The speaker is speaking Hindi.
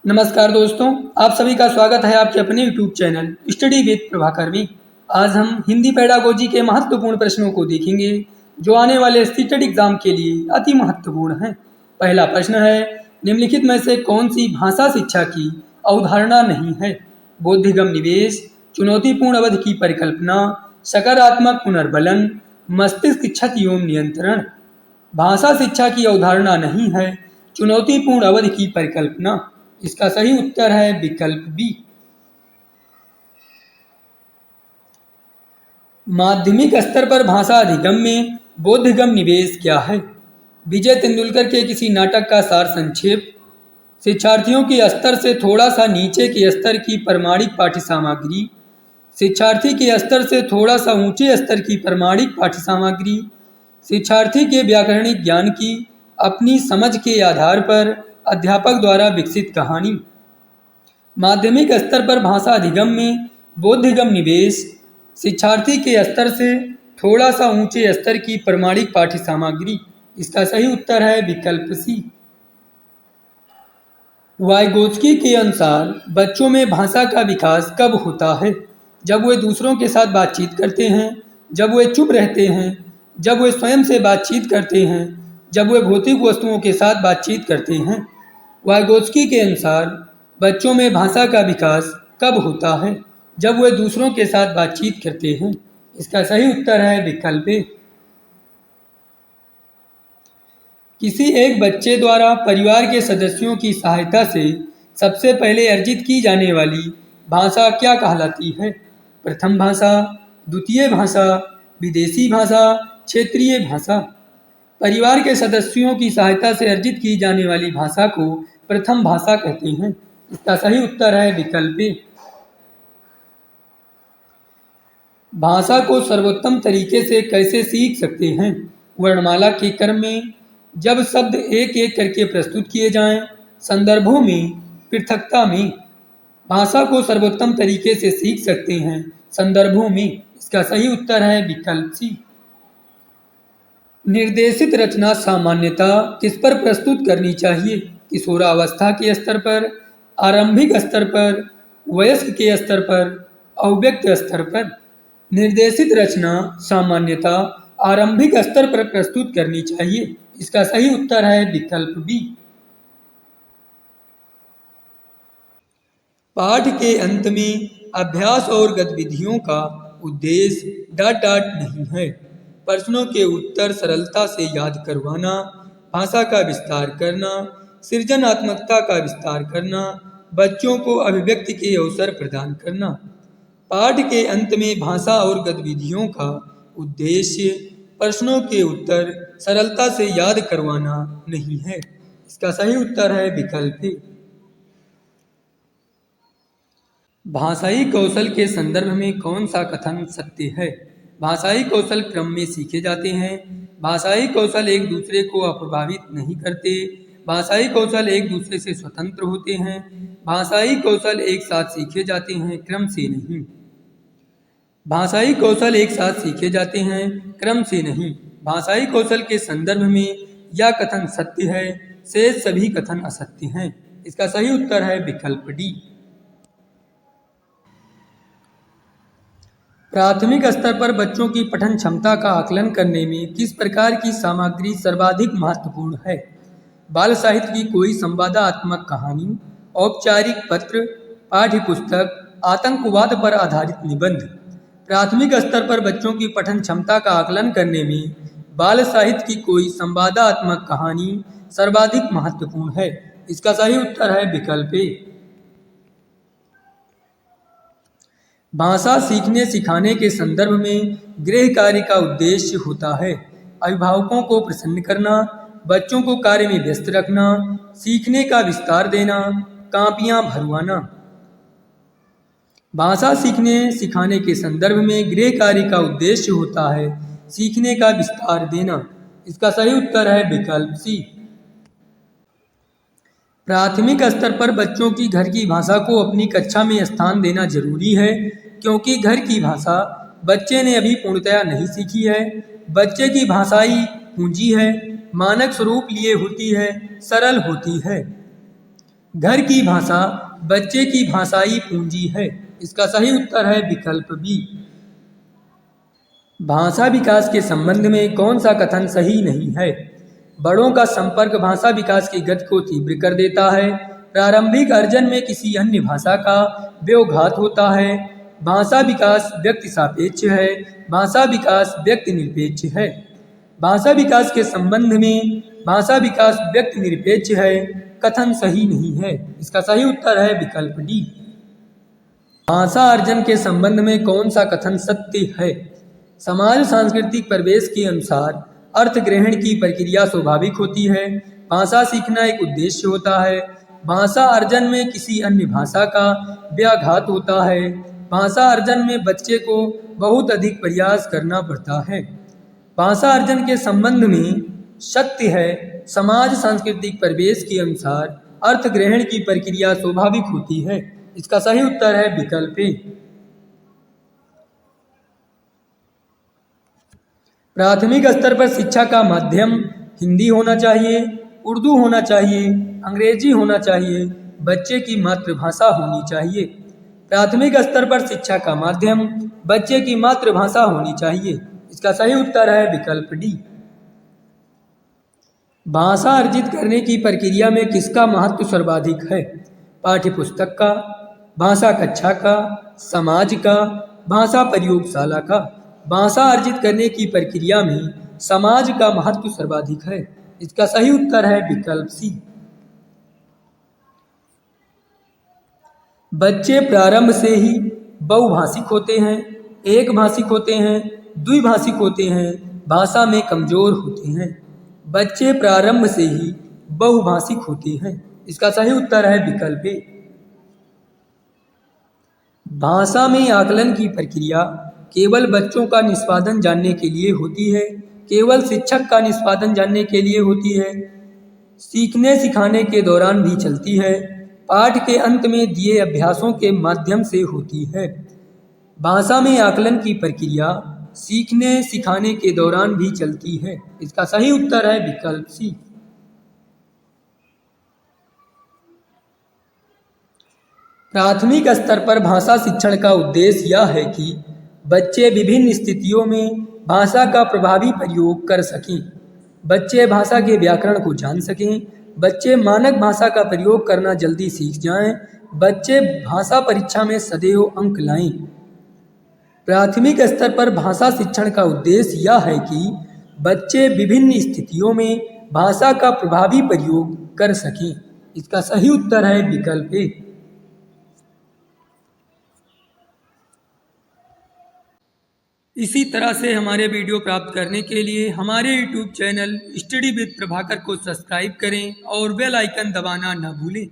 नमस्कार दोस्तों, आप सभी का स्वागत है आपके अपने YouTube channel study with Prabhakar में। आज हम हिंदी पेडागोजी के महत्वपूर्ण प्रश्नों को देखेंगे जो आने वाले सीटेट एग्जाम के लिए अति महत्वपूर्ण हैं। पहला प्रश्न है, निम्नलिखित में से कौन सी भाषा शिक्षा की अवधारणा नहीं है? बोधिगम निवेश, चुनौतीपूर्ण अवधि की परिकल्पना, सकारात्मक पुनर्बलन, मस्तिष्क क्षति एवं नियंत्रण। भाषा शिक्षा की अवधारणा नहीं है, चुनौतीपूर्ण अवधि की परिकल्पना। इसका सही उत्तर है विकल्प बी। माध्यमिक स्तर पर भाषा अधिगम में बोधगम निवेश क्या है? विजय तेंदुलकर के किसी नाटक का सार संक्षेप, शिक्षार्थियों के स्तर से थोड़ा सा नीचे के स्तर की प्रमाणिक पाठ्य सामग्री, शिक्षार्थी के स्तर से थोड़ा सा ऊंचे स्तर की प्रमाणिक पाठ्य सामग्री, शिक्षार्थी के व्याकरणिक ज्ञान की अपनी समझ के आधार पर अध्यापक द्वारा विकसित कहानी। माध्यमिक स्तर पर भाषा अधिगम में बोधगम निवेश शिक्षार्थी के स्तर से थोड़ा सा ऊंचे स्तर की प्रमाणिक पाठ्य सामग्री। इसका सही उत्तर है विकल्प सी। वाइगोत्स्की के अनुसार बच्चों में भाषा का विकास कब होता है? जब वे दूसरों के साथ बातचीत करते हैं, जब वे चुप रहते हैं, जब वे स्वयं से बातचीत करते हैं, जब वे भौतिक वस्तुओं के साथ बातचीत करते हैं। वाइगोत्स्की के अनुसार बच्चों में भाषा का विकास कब होता है? जब वे दूसरों के साथ बातचीत करते हैं। इसका सही उत्तर है विकल्प ए। किसी एक बच्चे द्वारा परिवार के सदस्यों की सहायता से सबसे पहले अर्जित की जाने वाली भाषा क्या कहलाती है? प्रथम भाषा, द्वितीय भाषा, विदेशी भाषा, क्षेत्रीय भाषा। परिवार के सदस्यों की सहायता से अर्जित की जाने वाली भाषा को प्रथम भाषा कहते हैं। इसका सही उत्तर है विकल्प ए। भाषा को सर्वोत्तम तरीके से कैसे सीख सकते हैं? वर्णमाला के क्रम में, जब शब्द एक एक करके प्रस्तुत किए जाएं, संदर्भों में, पृथकता में। भाषा को सर्वोत्तम तरीके से सीख सकते हैं संदर्भों में। इसका सही उत्तर है विकल्प सी। निर्देशित रचना सामान्यतः किस पर प्रस्तुत करनी चाहिए? किशोरावस्था के स्तर पर, आरंभिक स्तर पर, वयस्क के स्तर पर, अव्यक्त स्तर पर। निर्देशित रचना सामान्यतः आरंभिक स्तर पर प्रस्तुत करनी चाहिए। इसका सही उत्तर है विकल्प बी। पाठ के अंत में अभ्यास और गतिविधियों का उद्देश्य ... नहीं है। प्रश्नों के उत्तर सरलता से याद करवाना, भाषा का विस्तार करना, सृजनात्मकता का विस्तार करना, बच्चों को अभिव्यक्ति के अवसर प्रदान करना। पाठ के अंत में भाषा और गतिविधियों का उद्देश्य प्रश्नों के उत्तर सरलता से याद करवाना नहीं है। इसका सही उत्तर है विकल्प ए। भाषाई कौशल के संदर्भ में कौन सा कथन सत्य है? भाषाई कौशल क्रम में सीखे जाते हैं। भाषाई कौशल एक दूसरे को अप्रभावित नहीं करते। भाषाई कौशल एक दूसरे से स्वतंत्र होते हैं। भाषाई कौशल एक साथ सीखे जाते हैं, क्रम से नहीं। भाषाई कौशल एक साथ सीखे जाते हैं, क्रम से नहीं। भाषाई कौशल के संदर्भ में यह कथन सत्य है, शेष सभी कथन असत्य हैं। इसका सही उत्तर है विकल्प डी। प्राथमिक स्तर पर बच्चों की पठन क्षमता का आकलन करने में किस प्रकार की सामग्री सर्वाधिक महत्वपूर्ण है? बाल साहित्य की कोई संवादात्मक कहानी, औपचारिक पत्र, पाठ्य पुस्तक, आतंकवाद पर आधारित निबंध। प्राथमिक स्तर पर बच्चों की पठन क्षमता का आकलन करने में बाल साहित्य की कोई संवादात्मक कहानी सर्वाधिक महत्वपूर्ण है। इसका सही उत्तर है विकल्प ए। भाषा सीखने सिखाने के संदर्भ में गृह कार्य का उद्देश्य होता है अभिभावकों को प्रसन्न करना, बच्चों को कार्य में व्यस्त रखना, सीखने का विस्तार देना, कापियां भरवाना। भाषा सीखने सिखाने के संदर्भ में गृह कार्य का उद्देश्य होता है सीखने का विस्तार देना। इसका सही उत्तर है विकल्प सी। प्राथमिक स्तर पर बच्चों की घर की भाषा को अपनी कक्षा में स्थान देना जरूरी है, क्योंकि घर की भाषा बच्चे ने अभी पूर्णतया नहीं सीखी है। बच्चे की भाषाई पूंजी है, मानक स्वरूप लिए होती है, सरल होती है। घर की भाषा बच्चे की भाषाई पूंजी है। इसका सही उत्तर है विकल्प बी। भाषा विकास के संबंध में कौन सा कथन सही नहीं है? बड़ों का संपर्क भाषा विकास की गति को तीव्र कर देता है। प्रारंभिक अर्जन में किसी अन्य भाषा का व्योघात होता है। भाषा विकास व्यक्ति सापेक्ष है। भाषा विकास व्यक्ति निरपेक्ष है। भाषा विकास के संबंध में भाषा विकास व्यक्ति निरपेक्ष है कथन सही नहीं है। इसका सही उत्तर है विकल्प डी। भाषा अर्जन के संबंध में कौन सा कथन सत्य है? समाज सांस्कृतिक परिवेश के अनुसार अर्थ ग्रहण की प्रक्रिया स्वाभाविक होती है। भाषा सीखना एक उद्देश्य होता है। भाषा अर्जन में किसी अन्य भाषा का व्याघात होता है। भाषा अर्जन में बच्चे को बहुत अधिक प्रयास करना पड़ता है। भाषा अर्जन के संबंध में सत्य है। समाज सांस्कृतिक परिवेश के अनुसार अर्थ ग्रहण की प्रक्रिया स्वाभाविक होती है। इसका सही उत्तर है विकल्प ए। प्राथमिक स्तर पर शिक्षा का माध्यम हिंदी होना चाहिए, उर्दू होना चाहिए, अंग्रेजी होना चाहिए, बच्चे की मातृभाषा होनी चाहिए। प्राथमिक स्तर पर शिक्षा का माध्यम बच्चे की मातृभाषा होनी चाहिए। इसका सही उत्तर है विकल्प डी। भाषा अर्जित करने की प्रक्रिया में किसका महत्व सर्वाधिक है? पाठ्यपुस्तक का, भाषा कक्षा का, समाज का, भाषा प्रयोगशाला का। भाषा अर्जित करने की प्रक्रिया में समाज का महत्व सर्वाधिक है। इसका सही उत्तर है विकल्प सी। बच्चे प्रारंभ से ही बहुभाषिक होते हैं, एक भाषिक होते हैं, द्विभाषिक होते हैं, भाषा में कमजोर होते हैं। बच्चे प्रारंभ से ही बहुभाषिक होते हैं। इसका सही उत्तर है विकल्प ए। भाषा में आकलन की प्रक्रिया केवल बच्चों का निष्पादन जानने के लिए होती है, केवल शिक्षक का निष्पादन जानने के लिए होती है, सीखने सिखाने के दौरान भी चलती है, पाठ के अंत में दिए अभ्यासों के माध्यम से होती है। भाषा में आकलन की प्रक्रिया सीखने सिखाने के दौरान भी चलती है। इसका सही उत्तर है विकल्प सी। प्राथमिक स्तर पर भाषा शिक्षण का उद्देश्य यह है कि बच्चे विभिन्न स्थितियों में भाषा का प्रभावी प्रयोग कर सकें। बच्चे भाषा के व्याकरण को जान सकें। बच्चे मानक भाषा का प्रयोग करना जल्दी सीख जाएं। बच्चे भाषा परीक्षा में सदैव अंक लाएं। प्राथमिक स्तर पर भाषा शिक्षण का उद्देश्य यह है कि बच्चे विभिन्न स्थितियों में भाषा का प्रभावी प्रयोग कर सकें। इसका सही उत्तर है विकल्प ए। इसी तरह से हमारे वीडियो प्राप्त करने के लिए हमारे YouTube channel study with Prabhakar को सब्सक्राइब करें और बेल आइकन दबाना न भूलें।